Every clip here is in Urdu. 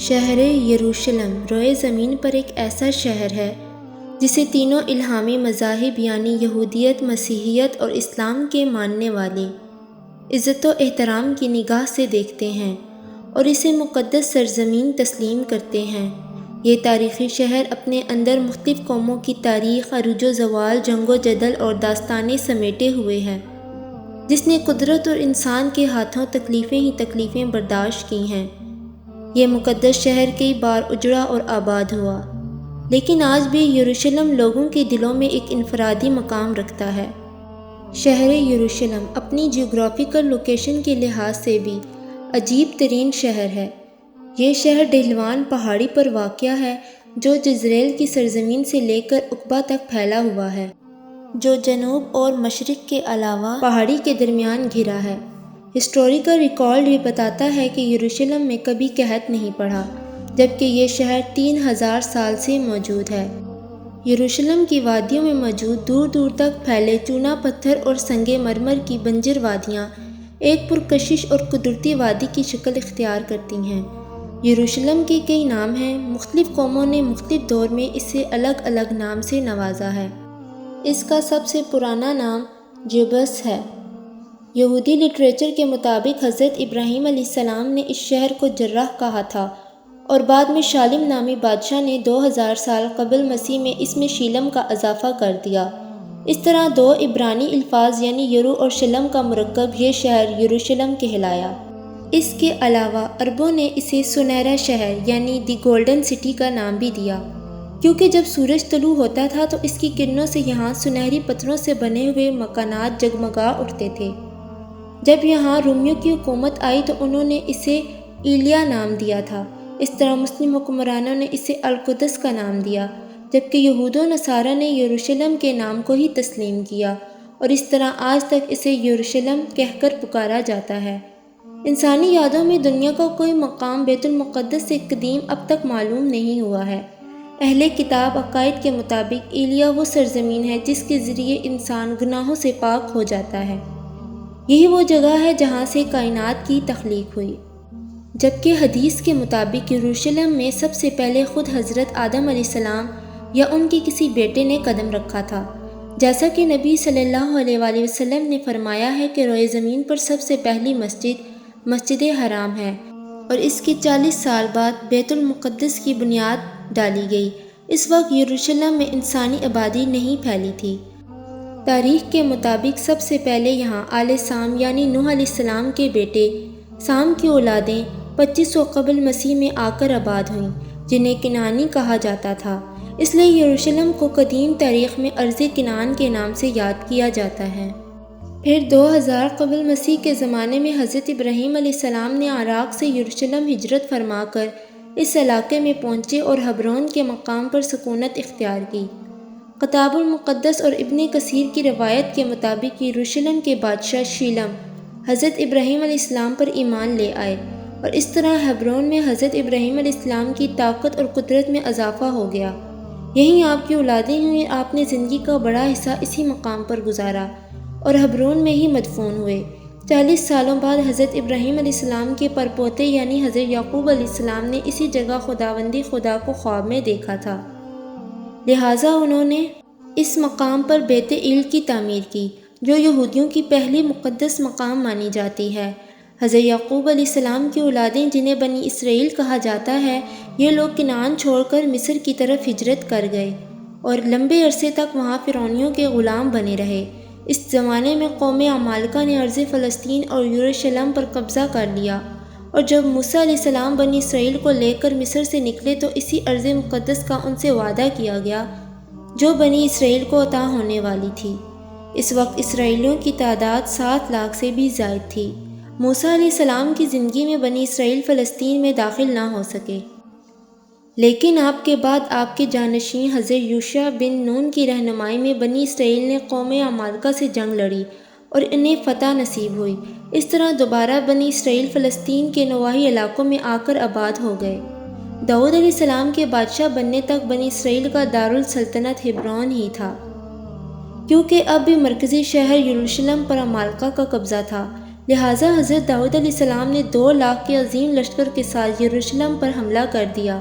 شہر یروشلم روئے زمین پر ایک ایسا شہر ہے جسے تینوں الہامی مذاہب یعنی یہودیت، مسیحیت اور اسلام کے ماننے والے عزت و احترام کی نگاہ سے دیکھتے ہیں اور اسے مقدس سرزمین تسلیم کرتے ہیں۔ یہ تاریخی شہر اپنے اندر مختلف قوموں کی تاریخ، عروج و زوال، جنگ و جدل اور داستانیں سمیٹے ہوئے ہے، جس نے قدرت اور انسان کے ہاتھوں تکلیفیں ہی تکلیفیں برداشت کی ہیں۔ یہ مقدس شہر کئی بار اجڑا اور آباد ہوا، لیکن آج بھی یروشلم لوگوں کے دلوں میں ایک انفرادی مقام رکھتا ہے۔ شہر یروشلم اپنی جغرافیکل لوکیشن کے لحاظ سے بھی عجیب ترین شہر ہے۔ یہ شہر ڈہلوان پہاڑی پر واقع ہے جو جزریل کی سرزمین سے لے کر عقبہ تک پھیلا ہوا ہے، جو جنوب اور مشرق کے علاوہ پہاڑی کے درمیان گھرا ہے۔ ہسٹوریکل ریکارڈ یہ بتاتا ہے کہ یروشلم میں کبھی قحط نہیں پڑا، جبکہ یہ شہر 3000 سال سے موجود ہے۔ یروشلم کی وادیوں میں موجود دور دور تک پھیلے چونا پتھر اور سنگ مرمر کی بنجر وادیاں ایک پرکشش اور قدرتی وادی کی شکل اختیار کرتی ہیں۔ یروشلم کے کئی نام ہیں، مختلف قوموں نے مختلف دور میں اسے الگ الگ نام سے نوازا ہے۔ اس کا سب سے پرانا نام جبوس ہے۔ یہودی لٹریچر کے مطابق حضرت ابراہیم علیہ السلام نے اس شہر کو جرح کہا تھا اور بعد میں شالم نامی بادشاہ نے 2000 سال قبل مسیح میں اس میں شیلم کا اضافہ کر دیا۔ اس طرح دو عبرانی الفاظ یعنی یرو اور شلم کا مرکب یہ شہر یروشلم کہلایا۔ اس کے علاوہ عربوں نے اسے سنہرا شہر یعنی دی گولڈن سٹی کا نام بھی دیا، کیونکہ جب سورج طلوع ہوتا تھا تو اس کی کرنوں سے یہاں سنہری پتھروں سے بنے ہوئے مکانات جگمگا اٹھتے تھے۔ جب یہاں رومیوں کی حکومت آئی تو انہوں نے اسے ایلیا نام دیا تھا۔ اس طرح مسلم حکمرانوں نے اسے القدس کا نام دیا، جبکہ یہود و نصارہ نے یروشلم کے نام کو ہی تسلیم کیا، اور اس طرح آج تک اسے یروشلم کہہ کر پکارا جاتا ہے۔ انسانی یادوں میں دنیا کا کوئی مقام بیت المقدس سے قدیم اب تک معلوم نہیں ہوا ہے۔ اہل کتاب عقائد کے مطابق ایلیا وہ سرزمین ہے جس کے ذریعے انسان گناہوں سے پاک ہو جاتا ہے۔ یہی وہ جگہ ہے جہاں سے کائنات کی تخلیق ہوئی، جبکہ حدیث کے مطابق یروشلم میں سب سے پہلے خود حضرت آدم علیہ السلام یا ان کے کسی بیٹے نے قدم رکھا تھا، جیسا کہ نبی صلی اللہ علیہ وآلہ وسلم نے فرمایا ہے کہ روئے زمین پر سب سے پہلی مسجد حرام ہے، اور اس کے 40 سال بعد بیت المقدس کی بنیاد ڈالی گئی۔ اس وقت یروشلم میں انسانی آبادی نہیں پھیلی تھی۔ تاریخ کے مطابق سب سے پہلے یہاں آل سام یعنی نوح علیہ السلام کے بیٹے سام کی اولادیں 2500 قبل مسیح میں آ کر آباد ہوئیں، جنہیں کنعانی کہا جاتا تھا۔ اس لیے یروشلم کو قدیم تاریخ میں ارض کنعان کے نام سے یاد کیا جاتا ہے۔ پھر 2000 قبل مسیح کے زمانے میں حضرت ابراہیم علیہ السلام نے عراق سے یروشلم ہجرت فرما کر اس علاقے میں پہنچے اور حبرون کے مقام پر سکونت اختیار کی۔ کتاب المقدس اور ابن کثیر کی روایت کے مطابق یروشلم کے بادشاہ شیلم حضرت ابراہیم علیہ السلام پر ایمان لے آئے، اور اس طرح حبرون میں حضرت ابراہیم علیہ السلام کی طاقت اور قدرت میں اضافہ ہو گیا۔ یہیں آپ کی اولادیں ہوئیں۔ آپ نے زندگی کا بڑا حصہ اسی مقام پر گزارا اور حبرون میں ہی مدفون ہوئے۔ 40 سالوں بعد حضرت ابراہیم علیہ السلام کے پرپوتے یعنی حضرت یعقوب علیہ السلام نے اسی جگہ خداوندی خدا کو خواب میں دیکھا تھا، لہٰذا انہوں نے اس مقام پر بیت ایل کی تعمیر کی، جو یہودیوں کی پہلی مقدس مقام مانی جاتی ہے۔ حضرت یعقوب علیہ السلام کی اولادیں جنہیں بنی اسرائیل کہا جاتا ہے، یہ لوگ کنعان چھوڑ کر مصر کی طرف ہجرت کر گئے اور لمبے عرصے تک وہاں فرعونیوں کے غلام بنے رہے۔ اس زمانے میں قوم عمالقہ نے ارض فلسطین اور یروشلم پر قبضہ کر لیا، اور جب موسیٰ علیہ السلام بنی اسرائیل کو لے کر مصر سے نکلے تو اسی ارض مقدس کا ان سے وعدہ کیا گیا جو بنی اسرائیل کو عطا ہونے والی تھی۔ اس وقت اسرائیلیوں کی تعداد 7 لاکھ سے بھی زائد تھی۔ موسیٰ علیہ السلام کی زندگی میں بنی اسرائیل فلسطین میں داخل نہ ہو سکے، لیکن آپ کے بعد آپ کے جانشین حضرت یوشع بن نون کی رہنمائی میں بنی اسرائیل نے قوم عمالقہ سے جنگ لڑی اور انہیں فتح نصیب ہوئی۔ اس طرح دوبارہ بنی اسرائیل فلسطین کے نواحی علاقوں میں آ کر آباد ہو گئے۔ داؤد علیہ السلام کے بادشاہ بننے تک بنی اسرائیل کا دارالسلطنت حبرون ہی تھا، کیونکہ اب بھی مرکزی شہر یروشلم پر عمالقہ کا قبضہ تھا، لہٰذا حضرت داؤد علیہ السلام نے 2 لاکھ کے عظیم لشکر کے ساتھ یروشلم پر حملہ کر دیا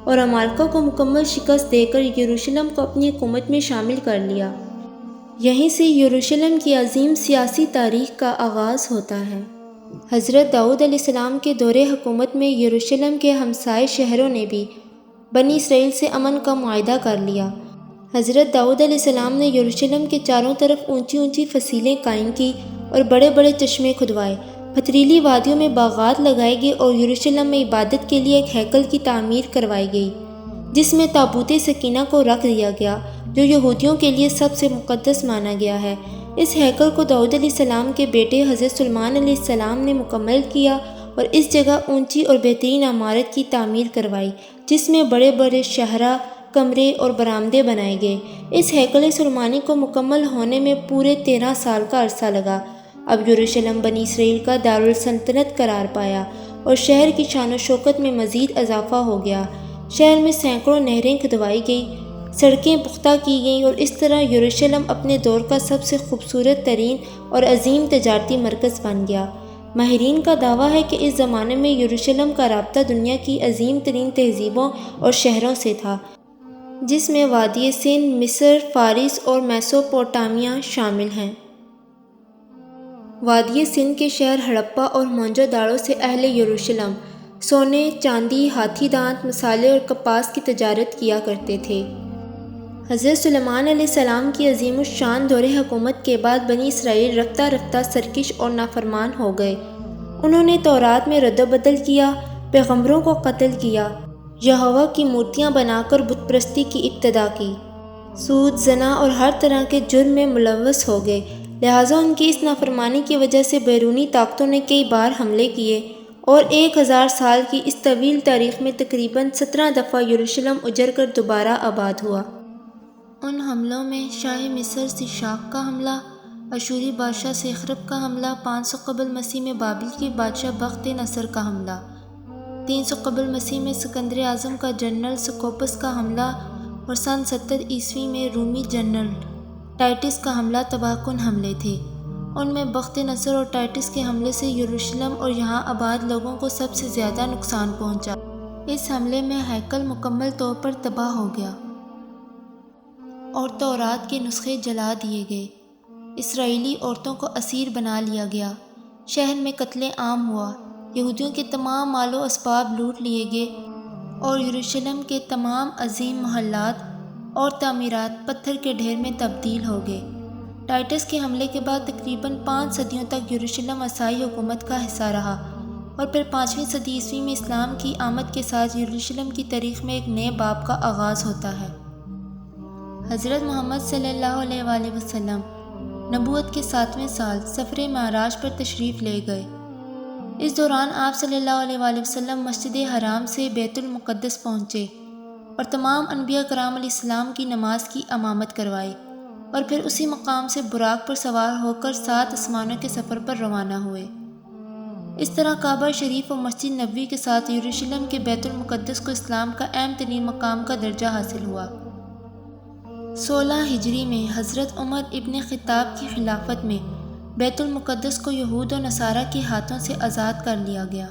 اور عمالقہ کو مکمل شکست دے کر یروشلم کو اپنی حکومت میں شامل کر لیا۔ یہیں سے یروشلم کی عظیم سیاسی تاریخ کا آغاز ہوتا ہے۔ حضرت داؤد علیہ السلام کے دور حکومت میں یروشلم کے ہمسائے شہروں نے بھی بنی اسرائیل سے امن کا معاہدہ کر لیا۔ حضرت داؤد علیہ السلام نے یروشلم کے چاروں طرف اونچی اونچی فصیلیں قائم کی اور بڑے بڑے چشمے کھدوائے، پتھریلی وادیوں میں باغات لگائے گئے اور یروشلم میں عبادت کے لیے ایک ہیکل کی تعمیر کروائی گئی، جس میں تابوت سکینہ کو رکھ دیا گیا، جو یہودیوں کے لیے سب سے مقدس مانا گیا ہے۔ اس ہیکل کو داؤد علیہ السلام کے بیٹے حضرت سلیمان علیہ السلام نے مکمل کیا اور اس جگہ اونچی اور بہترین عمارت کی تعمیر کروائی، جس میں بڑے بڑے شاہراہ، کمرے اور برآمدے بنائے گئے۔ اس ہیکل سلیمانی کو مکمل ہونے میں پورے 13 سال کا عرصہ لگا۔ اب یروشلم بنی اسرائیل کا دارالسلطنت قرار پایا اور شہر کی شان و شوکت میں مزید اضافہ ہو گیا۔ شہر میں سینکڑوں نہریں کھدوائی گئیں، سڑکیں پختہ کی گئیں اور اس طرح یروشلم اپنے دور کا سب سے خوبصورت ترین اور عظیم تجارتی مرکز بن گیا۔ ماہرین کا دعویٰ ہے کہ اس زمانے میں یروشلم کا رابطہ دنیا کی عظیم ترین تہذیبوں اور شہروں سے تھا، جس میں وادی سندھ، مصر، فارس اور میسوپوٹامیہ شامل ہیں۔ وادی سندھ کے شہر ہڑپہ اور موہنجو داڑو سے اہل یروشلم سونے، چاندی، ہاتھی دانت، مسالے اور کپاس کی تجارت کیا کرتے تھے۔ حضرت سلیمان علیہ السلام کی عظیم الشان دور حکومت کے بعد بنی اسرائیل رفتہ رفتہ سرکش اور نافرمان ہو گئے۔ انہوں نے تورات میں رد و بدل کیا، پیغمبروں کو قتل کیا، یہوہ کی مورتیاں بنا کر بت پرستی کی ابتدا کی، سود، زنا اور ہر طرح کے جرم میں ملوث ہو گئے۔ لہٰذا ان کی اس نافرمانی کی وجہ سے بیرونی طاقتوں نے کئی بار حملے کیے اور 1000 سال کی اس طویل تاریخ میں تقریباً 17 دفعہ یروشلم اجڑ کر دوبارہ آباد ہوا۔ ان حملوں میں شاہ مصر سیشاک کا حملہ، اشوری بادشاہ سیخرب کا حملہ، 500 قبل مسیح میں بابل کے بادشاہ بخت نصر کا حملہ، 300 قبل مسیح میں سکندر اعظم کا جنرل سکوپس کا حملہ اور سن 70 عیسوی میں رومی جنرل ٹائٹس کا حملہ تباہ کن حملے تھے۔ ان میں بخت نصر اور ٹائٹس کے حملے سے یروشلم اور یہاں آباد لوگوں کو سب سے زیادہ نقصان پہنچا۔ اس حملے میں ہیکل مکمل طور پر تباہ ہو گیا اور تورات کے نسخے جلا دیے گئے۔ اسرائیلی عورتوں کو اسیر بنا لیا گیا۔ شہر میں قتل عام ہوا، یہودیوں کے تمام مال و اسباب لوٹ لیے گئے اور یروشلم کے تمام عظیم محلات اور تعمیرات پتھر کے ڈھیر میں تبدیل ہو گئے۔ ٹائٹس کے حملے کے بعد تقریباً 5 صدیوں تک یروشلم عیسائی حکومت کا حصہ رہا اور پھر 5ویں صدی عیسوی میں اسلام کی آمد کے ساتھ یروشلم کی تاریخ میں ایک نئے باب کا آغاز ہوتا ہے۔ حضرت محمد صلی اللہ علیہ وآلہ وسلم نبوت کے 7ویں سال سفر معراج پر تشریف لے گئے۔ اس دوران آپ صلی اللہ علیہ وآلہ وسلم مسجد حرام سے بیت المقدس پہنچے اور تمام انبیاء کرام علیہ السلام کی نماز کی امامت کروائی اور پھر اسی مقام سے براق پر سوار ہو کر 7 آسمانوں کے سفر پر روانہ ہوئے۔ اس طرح کعبہ شریف و مسجد نبوی کے ساتھ یروشلم کے بیت المقدس کو اسلام کا اہم ترین مقام کا درجہ حاصل ہوا۔ 16 ہجری میں حضرت عمر ابن خطاب کی خلافت میں بیت المقدس کو یہود و نصارہ کے ہاتھوں سے آزاد کر لیا گیا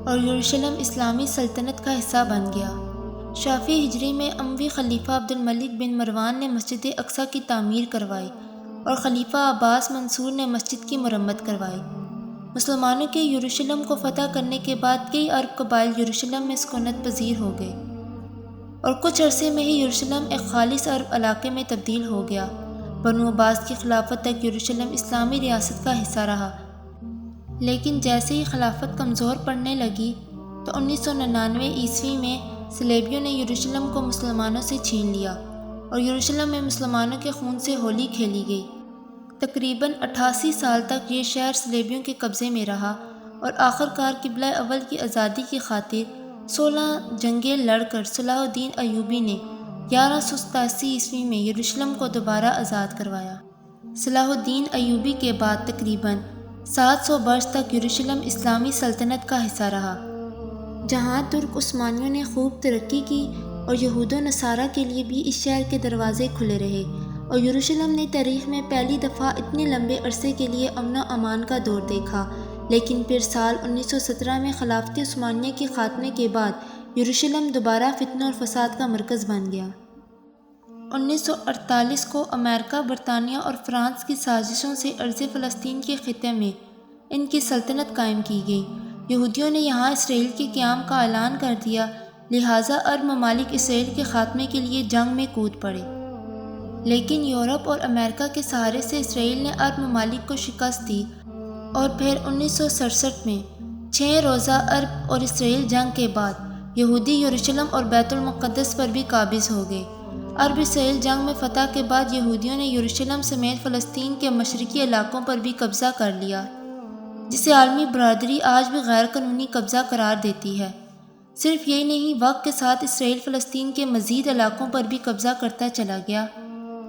اور یروشلم اسلامی سلطنت کا حصہ بن گیا۔ شافی ہجری میں اموی خلیفہ عبد الملک بن مروان نے مسجد اقصیٰ کی تعمیر کروائی اور خلیفہ عباس منصور نے مسجد کی مرمت کروائی۔ مسلمانوں کے یروشلم کو فتح کرنے کے بعد کئی عرب قبائل یروشلم میں سکونت پذیر ہو گئے اور کچھ عرصے میں ہی یروشلم ایک خالص عرب علاقے میں تبدیل ہو گیا۔ بنو عباس کی خلافت تک یروشلم اسلامی ریاست کا حصہ رہا، لیکن جیسے ہی خلافت کمزور پڑنے لگی تو 1999 عیسوی میں صلیبیوں نے یروشلم کو مسلمانوں سے چھین لیا اور یروشلم میں مسلمانوں کے خون سے ہولی کھیلی گئی۔ تقریباً 88 سال تک یہ شہر صلیبیوں کے قبضے میں رہا اور آخر کار قبلہ اول کی آزادی کی خاطر 16 جنگیں لڑ کر صلاح الدین ایوبی نے 1187 عیسوی میں یروشلم کو دوبارہ آزاد کروایا۔ صلاح الدین ایوبی کے بعد تقریباً 700 برس تک یروشلم اسلامی سلطنت کا حصہ رہا، جہاں ترک عثمانیوں نے خوب ترقی کی اور یہود و نصارہ کے لیے بھی اس شہر کے دروازے کھلے رہے۔ اور یروشلم نے تاریخ میں پہلی دفعہ اتنے لمبے عرصے کے لیے امن و امان کا دور دیکھا، لیکن پھر سال 1917 میں خلافت عثمانیہ کے خاتمے کے بعد یروشلم دوبارہ فتنوں اور فساد کا مرکز بن گیا۔ 1948 کو امریکہ، برطانیہ اور فرانس کی سازشوں سے ارض فلسطین کے خطے میں ان کی سلطنت قائم کی گئی۔ یہودیوں نے یہاں اسرائیل کے قیام کا اعلان کر دیا، لہٰذا عرب ممالک اسرائیل کے خاتمے کے لیے جنگ میں کود پڑے۔ لیکن یورپ اور امریکہ کے سہارے سے اسرائیل نے عرب ممالک کو شکست دی اور پھر 1967 میں 6 روزہ عرب اور اسرائیل جنگ کے بعد یہودی یروشلم اور بیت المقدس پر بھی قابض ہو گئے۔ عرب اسرائیل جنگ میں فتح کے بعد یہودیوں نے یروشلم سمیت فلسطین کے مشرقی علاقوں پر بھی قبضہ کر لیا، جسے عالمی برادری آج بھی غیر قانونی قبضہ قرار دیتی ہے۔ صرف یہی نہیں، وقت کے ساتھ اسرائیل فلسطین کے مزید علاقوں پر بھی قبضہ کرتا چلا گیا،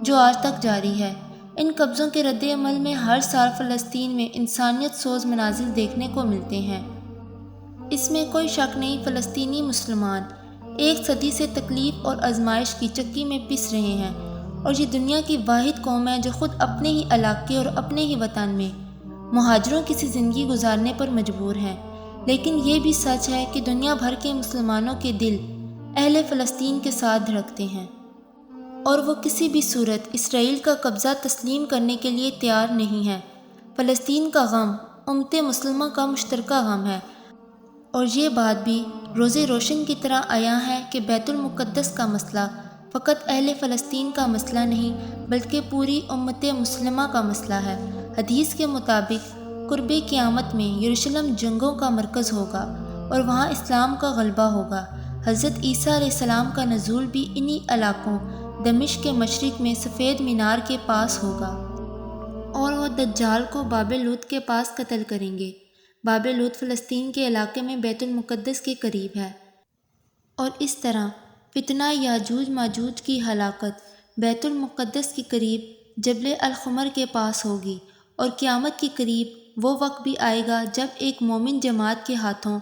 جو آج تک جاری ہے۔ ان قبضوں کے رد عمل میں ہر سال فلسطین میں انسانیت سوز مناظر دیکھنے کو ملتے ہیں۔ اس میں کوئی شک نہیں، فلسطینی مسلمان ایک صدی سے تکلیف اور آزمائش کی چکی میں پس رہے ہیں، اور یہ دنیا کی واحد قوم ہے جو خود اپنے ہی علاقے اور اپنے ہی وطن میں مہاجروں کی سی زندگی گزارنے پر مجبور ہے۔ لیکن یہ بھی سچ ہے کہ دنیا بھر کے مسلمانوں کے دل اہل فلسطین کے ساتھ دھڑکتے ہیں، اور وہ کسی بھی صورت اسرائیل کا قبضہ تسلیم کرنے کے لیے تیار نہیں ہے۔ فلسطین کا غم امت مسلمہ کا مشترکہ غم ہے، اور یہ بات بھی روز روشن کی طرح عیاں ہے کہ بیت المقدس کا مسئلہ فقط اہل فلسطین کا مسئلہ نہیں، بلکہ پوری امت مسلمہ کا مسئلہ ہے۔ حدیث کے مطابق قرب قیامت میں یروشلم جنگوں کا مرکز ہوگا اور وہاں اسلام کا غلبہ ہوگا۔ حضرت عیسیٰ علیہ السلام کا نزول بھی انہی علاقوں دمشق کے مشرق میں سفید مینار کے پاس ہوگا، اور وہ دجال کو باب لوط کے پاس قتل کریں گے۔ باب لوط فلسطین کے علاقے میں بیت المقدس کے قریب ہے، اور اس طرح فتنہ یاجوج ماجوج کی ہلاکت بیت المقدس کے قریب جبل الخمر کے پاس ہوگی، اور قیامت کے قریب وہ وقت بھی آئے گا جب ایک مومن جماعت کے ہاتھوں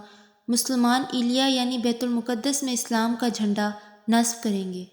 مسلمان ایلیا یعنی بیت المقدس میں اسلام کا جھنڈا نصب کریں گے۔